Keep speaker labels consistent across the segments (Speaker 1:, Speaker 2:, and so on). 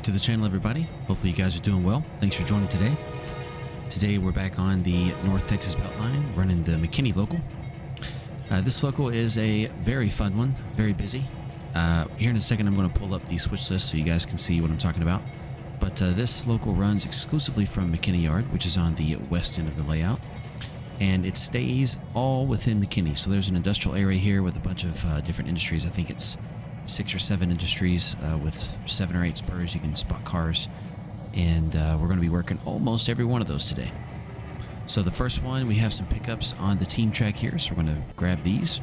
Speaker 1: to the channel, everybody. Hopefully you guys are doing well. Thanks for joining today. Today we're back on the North Texas Beltline, running the McKinney local. This local is a very fun one, very busy. Here in a second I'm going to pull up the switch list so you guys can see what I'm talking about. But this local runs exclusively from McKinney Yard, which is on the west end of the layout. And it stays all within McKinney. So there's an industrial area here with a bunch of different industries. I think it's 6 or 7 industries with 7 or 8 spurs. You can spot cars. And we're going to be working almost every one of those today. So the first one, we have some pickups on the team track here. So we're going to grab these.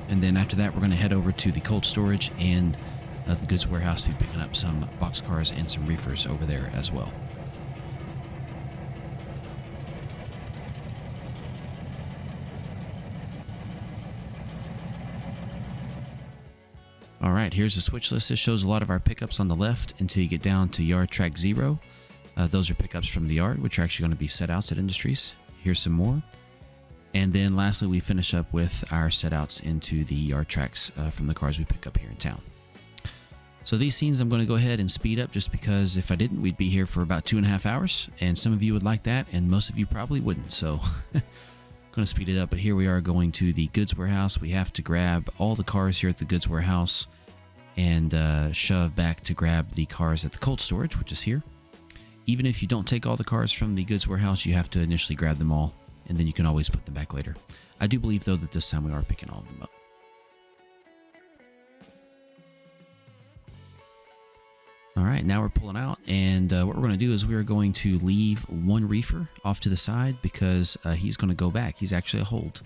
Speaker 1: And then after that, we're going to head over to the cold storage and the goods warehouse to be picking up some box cars and some reefers over there as well. All right, here's the switch list. This shows a lot of our pickups on the left until you get down to yard track 0. Those are pickups from the yard, which are actually going to be set outs at industries. Here's some more. And then lastly, we finish up with our set outs into the yard tracks from the cars we pick up here in town. So these scenes I'm going to go ahead and speed up just because if I didn't, we'd be here for about 2.5 hours. And some of you would like that, and most of you probably wouldn't. So I'm going to speed it up. But here we are going to the goods warehouse. We have to grab all the cars here at the goods warehouse and shove back to grab the cars at the cold storage, which is here. Even if you don't take all the cars from the goods warehouse, you have to initially grab them all, and then you can always put them back later. I do believe, though, that this time we are picking all of them up. All right, now we're pulling out, and what we're going to do is we are going to leave one reefer off to the side because he's going to go back. He's actually a hold.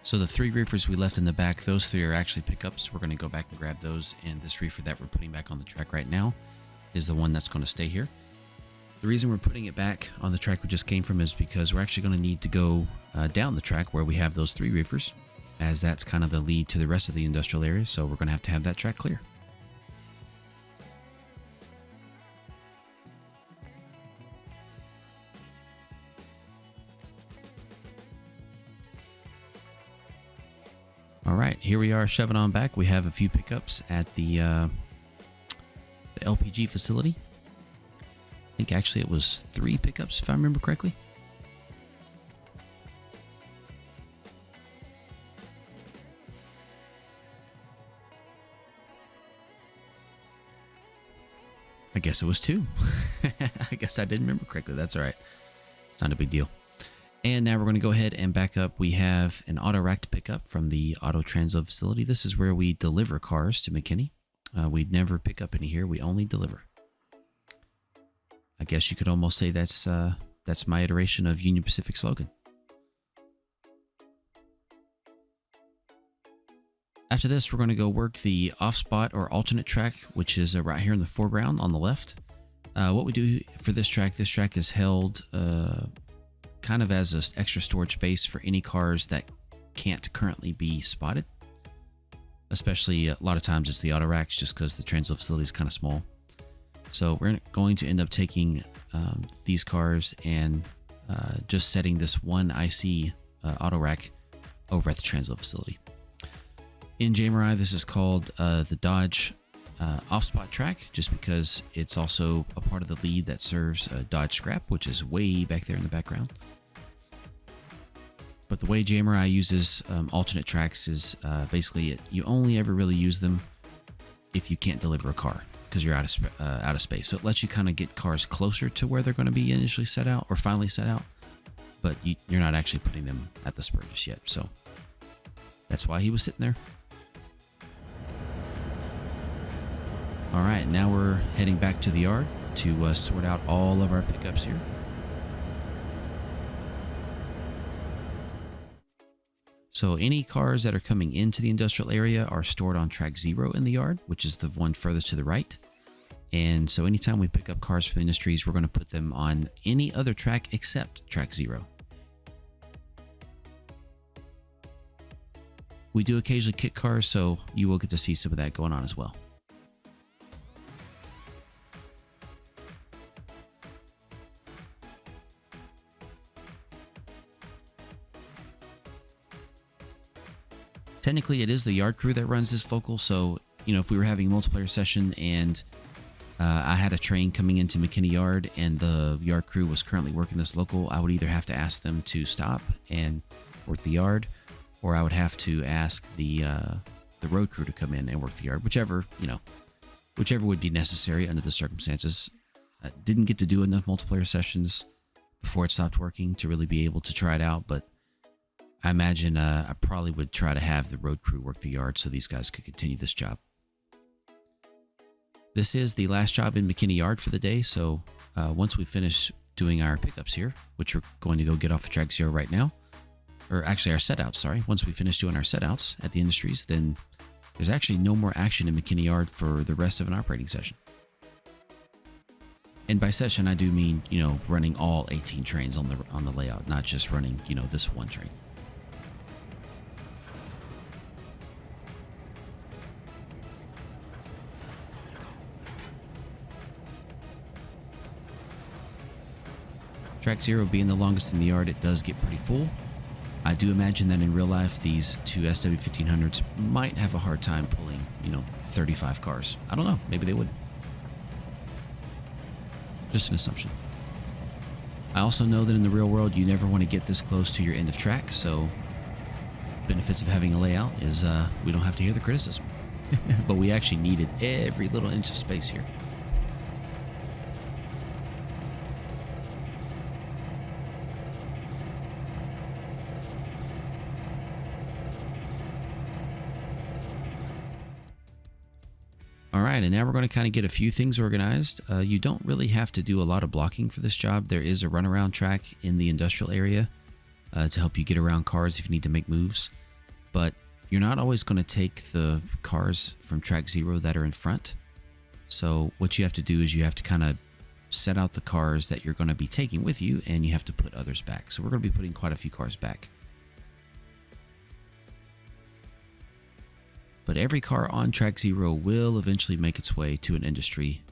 Speaker 1: So the 3 reefers we left in the back, those 3 are actually pickups. We're going to go back and grab those, and this reefer that we're putting back on the track right now is the one that's going to stay here. The reason we're putting it back on the track we just came from is because we're actually going to need to go down the track where we have those 3 reefers, as that's kind of the lead to the rest of the industrial area, so we're going to have that track clear. All right, here we are shoving on back. We have a few pickups at the LPG facility. I think actually it was 3 pickups, if I remember correctly. I guess it was 2. I guess I didn't remember correctly. That's all right. It's not a big deal. And now we're going to go ahead and back up. We have an auto rack to pick up from the auto transload facility. This is where we deliver cars to McKinney. We'd never pick up any here. We only deliver. I guess you could almost say that's my iteration of Union Pacific slogan. After this, we're going to go work the off spot or alternate track, which is right here in the foreground on the left. What we do for this track is held kind of as an extra storage space for any cars that can't currently be spotted. Especially a lot of times it's the auto racks just because the transload facility is kind of small. So we're going to end up taking these cars and just setting this one IC auto rack over at the transload facility. In JMRI, this is called the Dodge off-spot track, just because it's also a part of the lead that serves Dodge Scrap, which is way back there in the background. But the way JMRI uses alternate tracks is basically you only ever really use them if you can't deliver a car because you're out of space. So it lets you kind of get cars closer to where they're going to be initially set out or finally set out, but you're not actually putting them at the spur just yet. So that's why he was sitting there. All right, now we're heading back to the yard to sort out all of our pickups here. So any cars that are coming into the industrial area are stored on track 0 in the yard, which is the one furthest to the right. And so anytime we pick up cars from industries, we're going to put them on any other track except track 0. We do occasionally kit cars, so you will get to see some of that going on as well. Technically, it is the yard crew that runs this local, so if we were having a multiplayer session and I had a train coming into McKinney Yard and the yard crew was currently working this local, I would either have to ask them to stop and work the yard, or I would have to ask the road crew to come in and work the yard, whichever would be necessary under the circumstances. I didn't get to do enough multiplayer sessions before it stopped working to really be able to try it out, but I imagine I probably would try to have the road crew work the yard so these guys could continue this job. This is the last job in McKinney Yard for the day, so once we finish doing our pickups here, which we're going to go get off of track 0 right now, or actually our setouts, sorry. Once we finish doing our setouts at the industries, then there's actually no more action in McKinney Yard for the rest of an operating session. And by session, I do mean, running all 18 trains on the layout, not just running, this one train. Track 0 being the longest in the yard, it does get pretty full. I do imagine that in real life, these two SW1500s might have a hard time pulling, 35 cars. I don't know. Maybe they would. Just an assumption. I also know that in the real world, you never want to get this close to your end of track, so benefits of having a layout is we don't have to hear the criticism. But we actually needed every little inch of space here. All right, and now we're going to kind of get a few things organized. You don't really have to do a lot of blocking for this job. There is a runaround track in the industrial area to help you get around cars if you need to make moves. But you're not always going to take the cars from track 0 that are in front. So what you have to do is you have to kind of set out the cars that you're going to be taking with you, and you have to put others back. So we're going to be putting quite a few cars back. But every car on track 0 will eventually make its way to an industry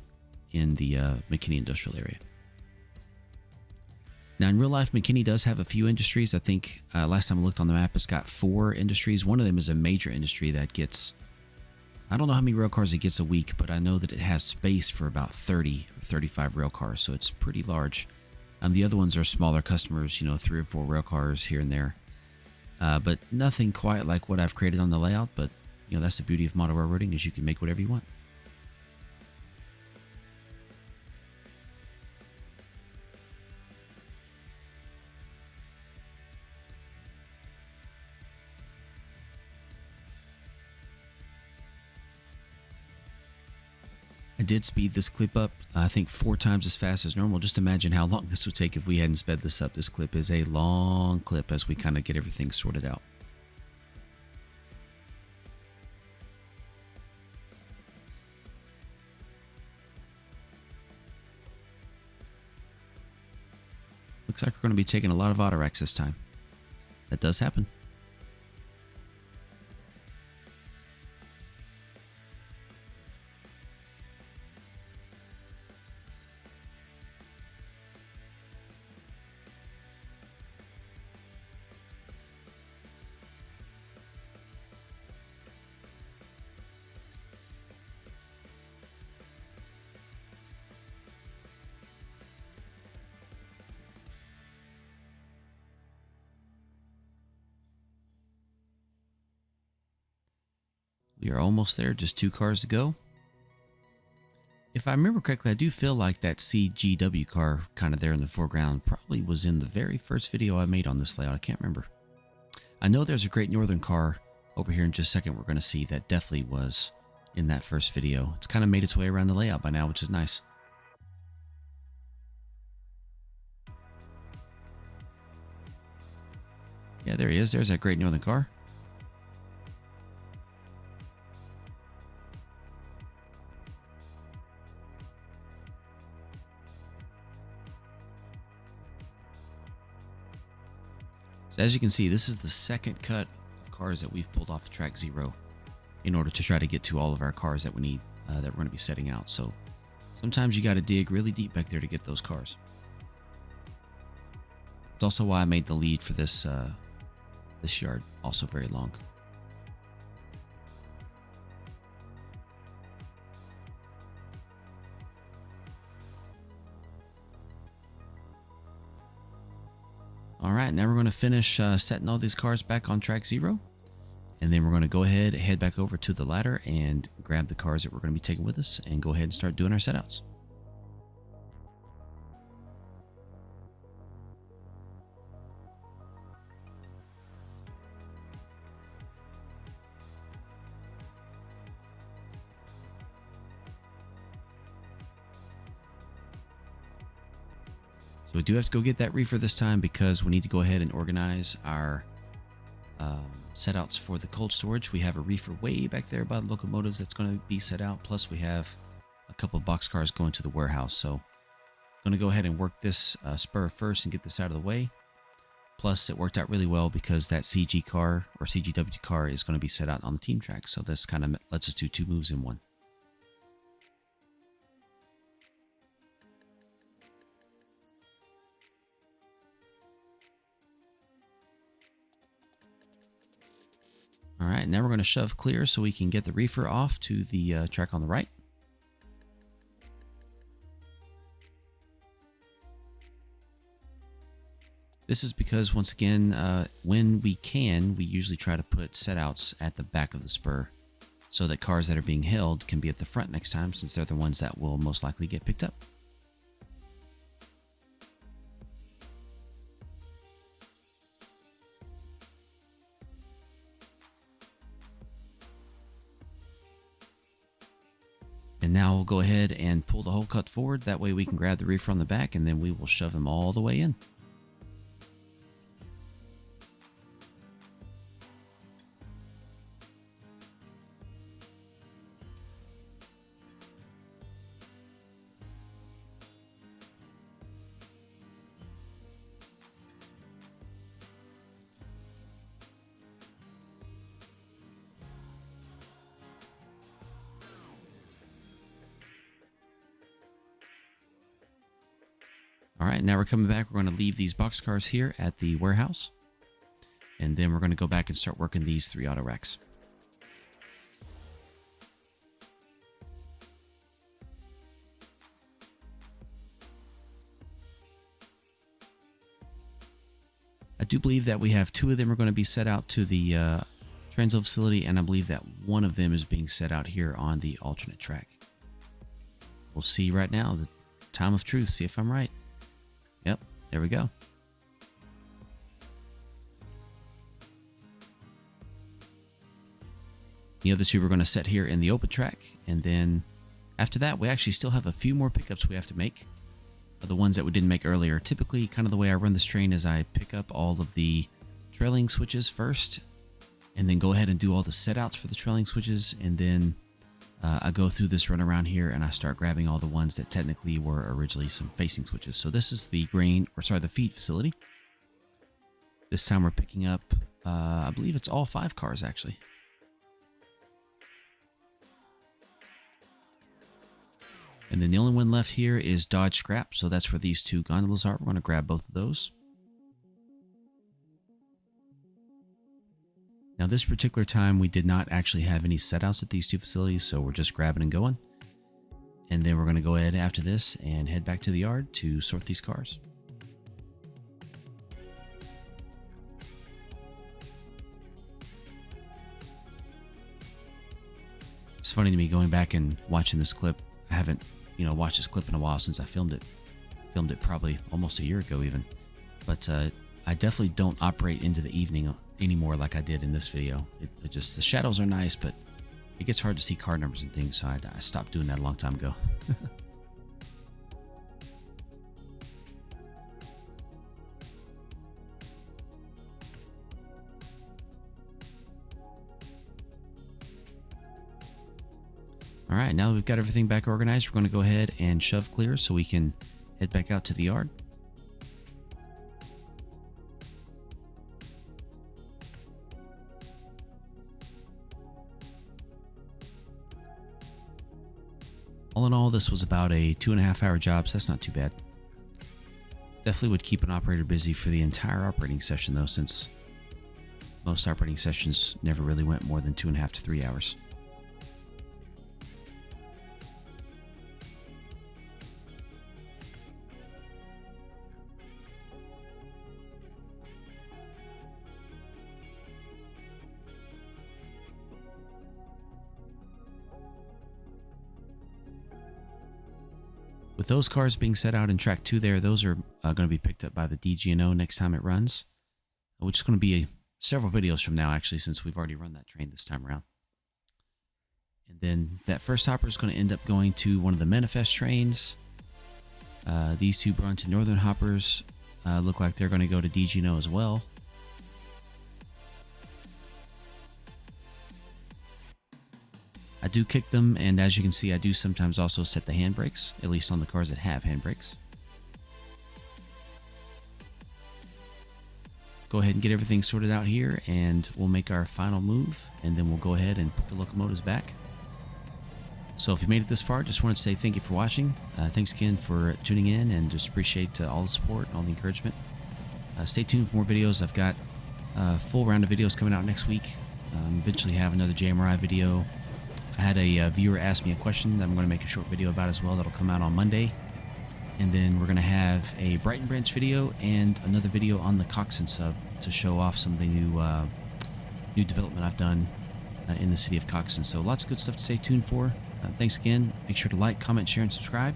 Speaker 1: in the McKinney industrial area. Now, in real life, McKinney does have a few industries. I think last time I looked on the map, it's got 4 industries. One of them is a major industry that gets, I don't know how many rail cars it gets a week, but I know that it has space for about 30 or 35 rail cars, so it's pretty large. The other ones are smaller customers, 3 or 4 rail cars here and there. But nothing quite like what I've created on the layout, but that's the beauty of model railroading, is you can make whatever you want. I did speed this clip up, I think 4 times as fast as normal. Just imagine how long this would take if we hadn't sped this up. This clip is a long clip as we kind of get everything sorted out. Looks like we're going to be taking a lot of auto racks this time. That does happen. We are almost there, just 2 cars to go. If I remember correctly, I do feel like that CGW car kind of there in the foreground probably was in the very first video I made on this layout. I can't remember. I know there's a Great Northern car over here in just a second we're going to see that definitely was in that first video. It's kind of made its way around the layout by now, which is nice. Yeah, there he is. There's that Great Northern car. As you can see, this is the second cut of cars that we've pulled off of track 0 in order to try to get to all of our cars that we need, that we're going to be setting out. So sometimes you got to dig really deep back there to get those cars. It's also why I made the lead for this this yard also very long. All right, now we're going to finish setting all these cars back on track 0. And then we're going to go ahead, head back over to the ladder and grab the cars that we're going to be taking with us and go ahead and start doing our setouts. So we do have to go get that reefer this time because we need to go ahead and organize our setouts for the cold storage. We have a reefer way back there by the locomotives that's going to be set out. Plus we have a couple of boxcars going to the warehouse. So I'm going to go ahead and work this spur first and get this out of the way. Plus it worked out really well because that CG car or CGW car is going to be set out on the team track. So this kind of lets us do 2 moves in one. All right, now we're going to shove clear so we can get the reefer off to the track on the right. This is because, once again, when we can, we usually try to put setouts at the back of the spur so that cars that are being held can be at the front next time, since they're the ones that will most likely get picked up. And now we'll go ahead and pull the whole cut forward. That way we can grab the reefer on the back and then we will shove him all the way in. All right, now we're coming back. We're going to leave these boxcars here at the warehouse. And then we're going to go back and start working these 3 auto racks. I do believe that we have 2 of them are going to be set out to the Trainz facility, and I believe that one of them is being set out here on the alternate track. We'll see right now, the time of truth, see if I'm right. Yep, there we go. The other 2 we're going to set here in the open track, and then after that we actually still have a few more pickups we have to make. The ones that we didn't make earlier. Typically, kind of the way I run this train is I pick up all of the trailing switches first, and then go ahead and do all the setouts for the trailing switches, and then I go through this run around here and I start grabbing all the ones that technically were originally some facing switches. So this is the the feed facility. This time we're picking up, I believe it's all 5 cars actually. And then the only one left here is Dodge Scrap. So that's where these 2 gondolas are. We're going to grab both of those. Now this particular time we did not actually have any setouts at these 2 facilities, so we're just grabbing and going. And then we're going to go ahead after this and head back to the yard to sort these cars. It's funny to me going back and watching this clip. I haven't, watched this clip in a while since I filmed it. Filmed it probably almost a year ago even. But I definitely don't operate into the evening anymore like I did in this video. It just, the shadows are nice, but it gets hard to see car numbers and things, so I stopped doing that a long time ago. All right, now that we've got everything back organized, we're going to go ahead and shove clear so we can head back out to the yard. All in all, this was about a 2.5-hour job, so that's not too bad. Definitely would keep an operator busy for the entire operating session, though, since most operating sessions never really went more than 2.5 to 3 hours. With those cars being set out in track 2 there, those are going to be picked up by the DG&O next time it runs, which is going to be several videos from now, actually, since we've already run that train this time around. And then that first hopper is going to end up going to one of the manifest trains. These two Brunton Northern hoppers look like they're going to go to DG&O as well. I do kick them, and as you can see, I do sometimes also set the handbrakes, at least on the cars that have handbrakes. Go ahead and get everything sorted out here, and we'll make our final move, and then we'll go ahead and put the locomotives back. So if you made it this far, just wanted to say thank you for watching. Thanks again for tuning in, and just appreciate all the support and all the encouragement. Stay tuned for more videos. I've got a full round of videos coming out next week. Eventually have another JMRI video. I had a viewer ask me a question that I'm going to make a short video about as well. That'll come out on Monday. And then we're going to have a Brighton Branch video and another video on the Coxswain sub to show off some of the new development I've done in the city of Coxswain. So lots of good stuff to stay tuned for. Thanks again. Make sure to like, comment, share, and subscribe.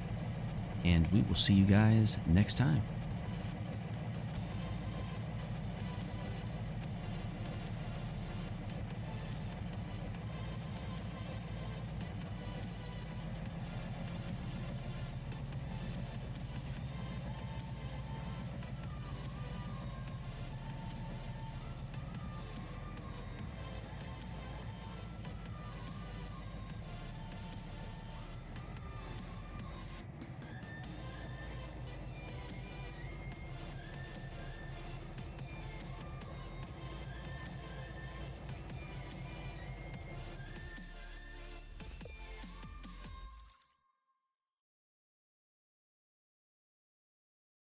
Speaker 1: And we will see you guys next time.